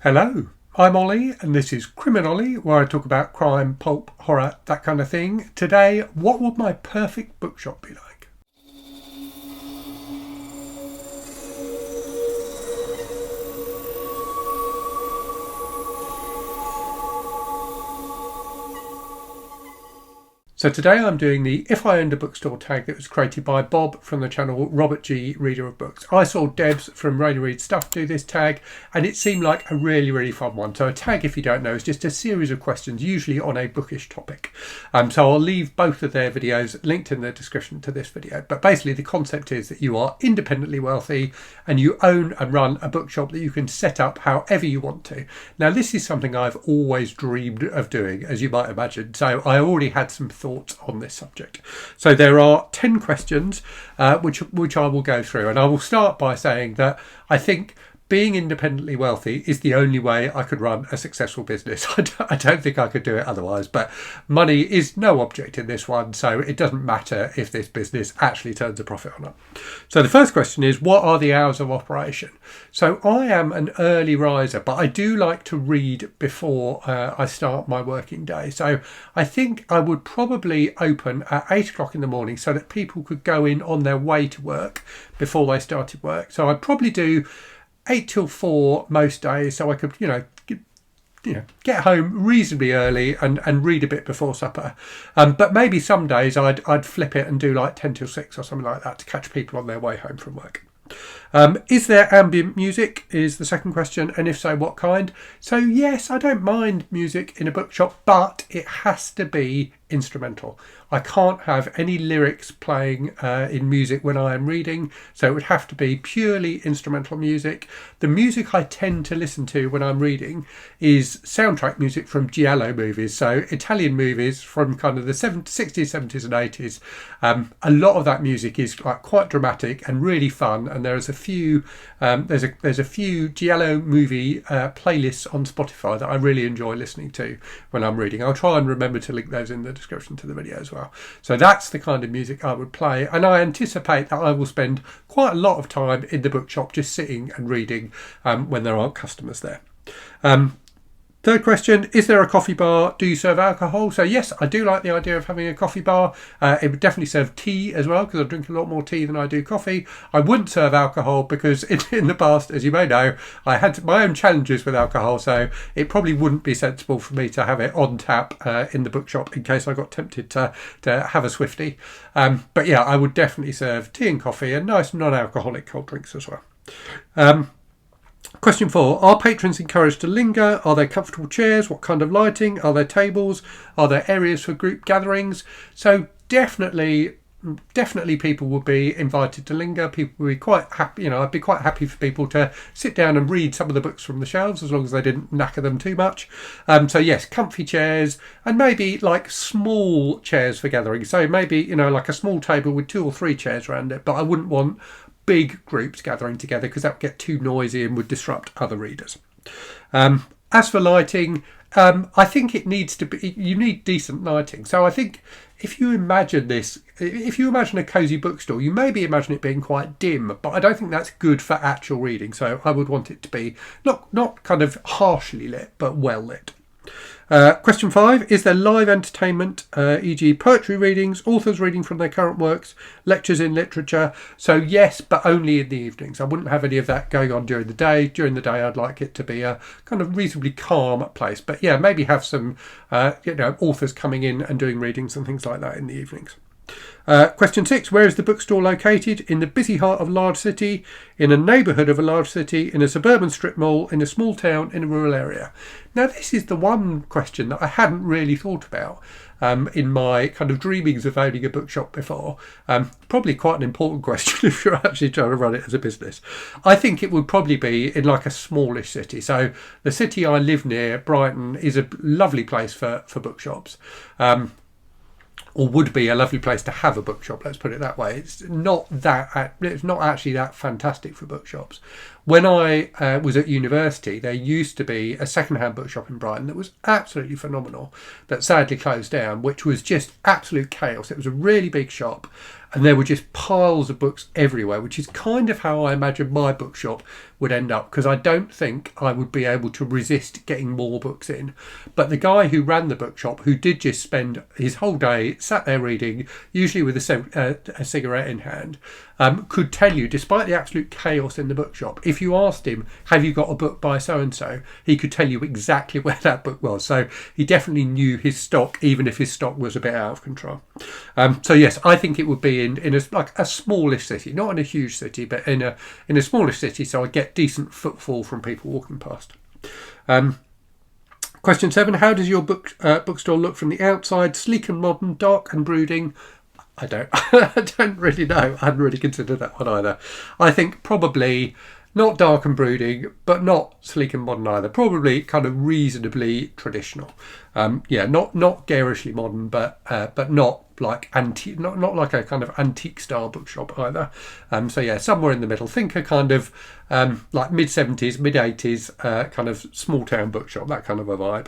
Hello, I'm Ollie and this is Criminolly, where I talk about crime, pulp, horror, that kind of thing. Today, what would my perfect bookshop be like? So today I'm doing the If I Owned a Bookstore tag that was created by Bob from the channel Robert G, Reader of Books. I saw Debs from Radio Read Stuff do this tag and it seemed like a really fun one. So a tag, if you don't know, is just a series of questions, usually on a bookish topic. So I'll leave both of their videos linked in the description to this video. But basically the concept is that you are independently wealthy and you own and run a bookshop that you can set up however you want to. Now this is something I've always dreamed of doing, as you might imagine. So I already had some thoughts on this subject. So there are 10 questions which I will go through, and I will start by saying that I think being independently wealthy is the only way I could run a successful business. I don't think I could do it otherwise, but money is no object in this one, so it doesn't matter if this business actually turns a profit or not. So the first question is, what are the hours of operation? So I am an early riser, but I do like to read before I start my working day. So I think I would probably open at 8 o'clock in the morning so that people could go in on their way to work before they started work. So I'd probably do 8 till 4 most days, so I could, get home reasonably early and read a bit before supper. But maybe some days I'd flip it and do like 10 till 6 or something like that to catch people on their way home from work. Is there ambient music is the second question, and if so, what kind? So yes, I don't mind music in a bookshop, but it has to be instrumental. I can't have any lyrics playing in music when I am reading, so it would have to be purely instrumental music. The music I tend to listen to when I'm reading is soundtrack music from giallo movies, so Italian movies from kind of the 60s, 70s and 80s. A lot of that music is like quite dramatic and really fun, and there's a few giallo movie playlists on Spotify that I really enjoy listening to when I'm reading. I'll try and remember to link those in the description to the video as well. So that's the kind of music I would play, and I anticipate that I will spend quite a lot of time in the bookshop just sitting and reading when there aren't customers there. Third question, is there a coffee bar? Do you serve alcohol? So yes, I do like the idea of having a coffee bar. It would definitely serve tea as well, because I drink a lot more tea than I do coffee. I wouldn't serve alcohol because in the past, as you may know, I had my own challenges with alcohol, so it probably wouldn't be sensible for me to have it on tap in the bookshop in case I got tempted to have a Swiftie. But yeah, I would definitely serve tea and coffee and nice non-alcoholic cold drinks as well. Question 4. Are patrons encouraged to linger? Are there comfortable chairs? What kind of lighting? Are there tables? Are there areas for group gatherings? So definitely people would be invited to linger. People would be quite happy, I'd be quite happy for people to sit down and read some of the books from the shelves as long as they didn't knacker them too much. So yes, comfy chairs and maybe like small chairs for gathering. So maybe, like a small table with 2 or 3 chairs around it, but I wouldn't want big groups gathering together because that would get too noisy and would disrupt other readers. As for lighting, I think it needs to be, you need decent lighting. So I think if you imagine a cosy bookstore, you maybe imagine it being quite dim, but I don't think that's good for actual reading. So I would want it to be not kind of harshly lit, but well lit. Question 5. Is there live entertainment, e.g. poetry readings, authors reading from their current works, lectures in literature? So yes, but only in the evenings. I wouldn't have any of that going on during the day. During the day, I'd like it to be a kind of reasonably calm place. But yeah, maybe have some authors coming in and doing readings and things like that in the evenings. Question 6. Where is the bookstore located? In the busy heart of a large city, in a neighbourhood of a large city, in a suburban strip mall, in a small town, in a rural area? Now this is the one question that I hadn't really thought about in my kind of dreamings of owning a bookshop before. Probably quite an important question if you're actually trying to run it as a business. I think it would probably be in like a smallish city. So the city I live near, Brighton, is a lovely place for bookshops. Or would be a lovely place to have a bookshop, let's put it that way. It's not actually that fantastic for bookshops. When I was at university, there used to be a second-hand bookshop in Brighton that was absolutely phenomenal, that sadly closed down, which was just absolute chaos. It was a really big shop, and there were just piles of books everywhere, which is kind of how I imagine my bookshop would end up, because I don't think I would be able to resist getting more books in. But the guy who ran the bookshop, who did just spend his whole day sat there reading, usually with a cigarette in hand, could tell you, despite the absolute chaos in the bookshop, if you asked him, have you got a book by so-and-so, he could tell you exactly where that book was. So he definitely knew his stock, even if his stock was a bit out of control. So yes, I think it would be in a smallish city, not in a huge city, but in a smallish city, so I get decent footfall from people walking past. Question 7, how does your bookstore look from the outside? Sleek and modern, dark and brooding? I don't really know. I hadn't really considered that one either. I think probably not dark and brooding, but not sleek and modern either. Probably kind of reasonably traditional. Not garishly modern, but not like antique, not like a kind of antique style bookshop either. So yeah, somewhere in the middle. Think a kind of like mid-70s, mid-80s kind of small town bookshop, that kind of a vibe.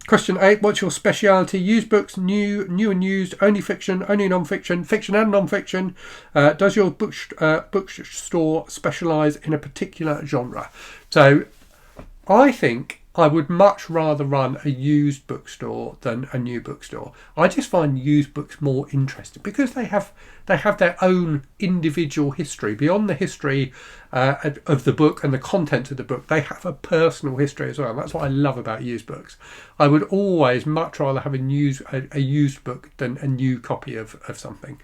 Question 8, what's your speciality? Used books, new and used, only fiction, only non-fiction, fiction and non-fiction. Does your bookstore specialise in a particular genre? So I think I would much rather run a used bookstore than a new bookstore. I just find used books more interesting because they have their own individual history. Beyond the history of the book and the content of the book, they have a personal history as well. And that's what I love about used books. I would always much rather have a used book than a new copy of something.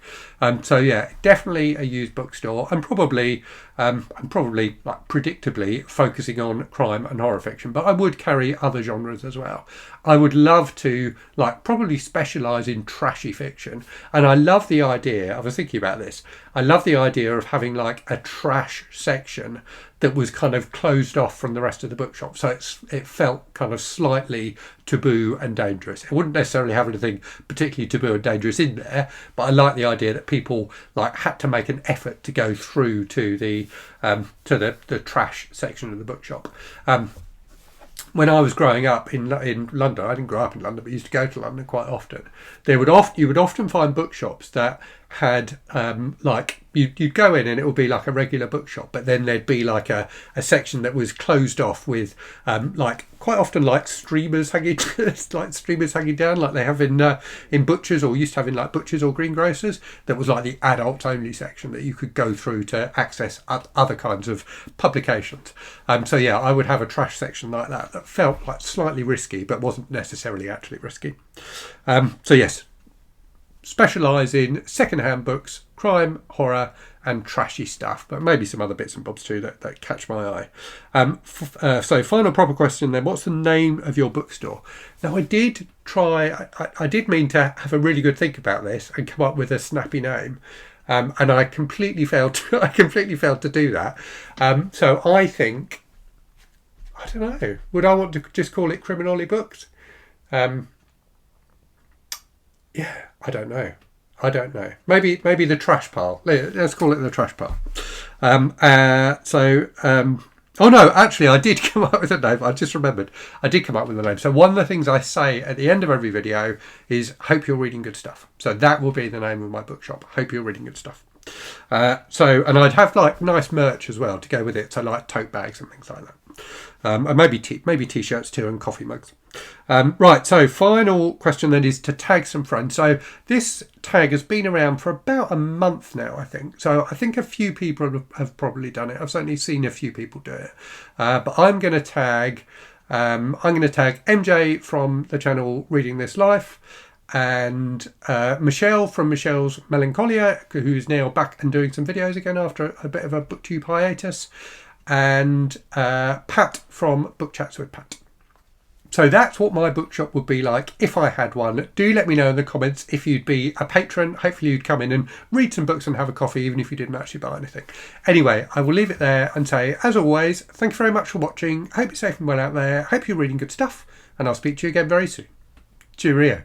So yeah, definitely a used bookstore, and probably like predictably focusing on crime and horror fiction. But I would carry other genres as well. I would love to probably specialise in trashy fiction, and I love the idea. I was thinking about this. I love the idea of having like a trash section that was kind of closed off from the rest of the bookshop, so it felt kind of slightly taboo and dangerous. It wouldn't necessarily have anything particularly taboo and dangerous in there, but I like the idea that people had to make an effort to go through to the trash section of the bookshop. When I was growing up in London, I didn't grow up in London, but used to go to London quite often. You would often find bookshops that had you'd go in and it would be like a regular bookshop, but then there'd be like a section that was closed off with quite often like streamers hanging down, like they have in butchers, or used to have in like butchers or greengrocers. That was like the adult only section that you could go through to access other kinds of publications. So yeah, I would have a trash section like that felt like slightly risky but wasn't necessarily actually risky. So yes, specialise in second-hand books, crime, horror and trashy stuff, but maybe some other bits and bobs too that catch my eye. So final proper question then, what's the name of your bookstore? Now I did mean to have a really good think about this and come up with a snappy name, and I completely failed to do that. So I think, I don't know, would I want to just call it Criminally Books? Yeah, I don't know. Maybe the trash pile. Let's call it the trash pile. Oh no, actually I did come up with a name. I just remembered. I did come up with a name. So one of the things I say at the end of every video is, hope you're reading good stuff. So that will be the name of my bookshop. Hope you're reading good stuff. And I'd have like nice merch as well to go with it. So like tote bags and things like that. And maybe t-shirts too, and coffee mugs. Right, so final question then is to tag some friends. So this tag has been around for about a month now, I think. So I think a few people have probably done it. I've certainly seen a few people do it. But I'm going to tag MJ from the channel Reading This Life, and Michelle from Michelle's Melancholia, who's now back and doing some videos again after a bit of a booktube hiatus, and Pat from Book Chats with Pat. So that's what my bookshop would be like if I had one. Do let me know in the comments if you'd be a patron. Hopefully you'd come in and read some books and have a coffee, even if you didn't actually buy anything. Anyway, I will leave it there and say, as always, thank you very much for watching. Hope you're safe and well out there. Hope you're reading good stuff, and I'll speak to you again very soon. Cheerio.